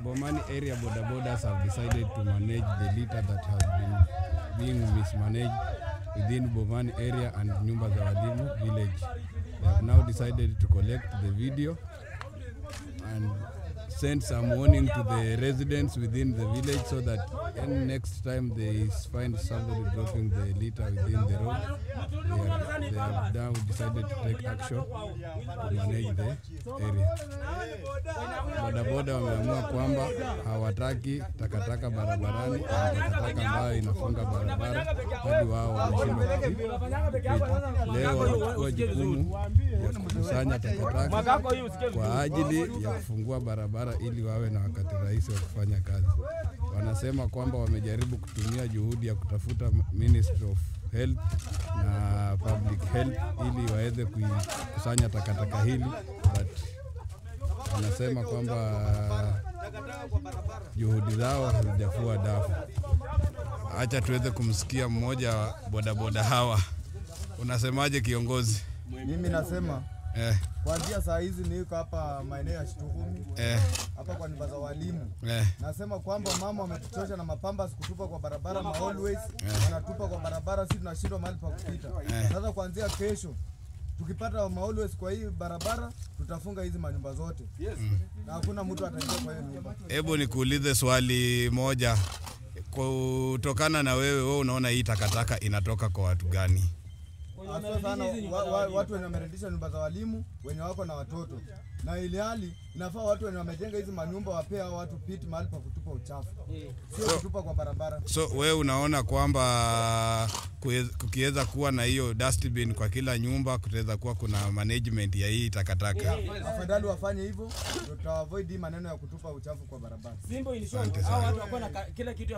Bomani area bodabodas have decided to manage the litter that has been being mismanaged within Bomani area and Nyumba za Walimu village. They have now decided to collect the video and send some warning to the residents within the village so that next time they find somebody dropping the litter within the road, they have now decided to take action to manage the area. Bodaboda wameamua kwamba hawataki takataka barabarani, takataka ambayo inafunga barabara hadi wao wameshindwa kupita. Leo walikuwa jukumu ya kukusanya takataka kwa ajili ya kufungua barabara ili wawe na wakati rahisi wa kufanya kazi. Wanasema kwamba wamejaribu kutumia juhudi ya kutafuta Ministry of Health na Public Health ili waweze kukusanya takataka hili, but wanasema kwamba juhudi zao hazijafua dafu. Acha tuweze kumsikia mmoja wa bodaboda hawa. Unasemaje kiongozi? Mimi nasema kuanzia saa hizi niko hapa maeneo ya Shituhumi hapa kwa Nyumba za Walimu. Nasema kwamba mama wametuchosha na mapamba kutupa kwa barabara, ma always wanatupa kwa barabara, sisi tunashindwa mahali pa kupita. Sasa kuanzia kesho tukipata ma always kwa hii barabara tutafunga hizi manyumba zote. Na hakuna mtu ataingia kwa hiyo nyumba. Hebu nikuulize swali moja. Kutokana na wewe unaona hii takataka inatoka kwa watu gani? Hasa sana watu wenye wamerendisha Nyumba za Walimu wenye wako na watoto. Na ile hali inafaa watu wenye wamejenga hizi manyumba wapea watu pit mahali pa kutupa uchafu. Sio kutupa kwa barabara. So wewe unaona kwamba kukiweza kuwa na hiyo dustbin kwa kila nyumba kutaweza kuwa kuna management ya hii takataka? Afadhali wafanye hivyo, tutaavoid maneno ya kutupa uchafu kwa barabara. Simbo inishoni hao watu wako na kila kitu ya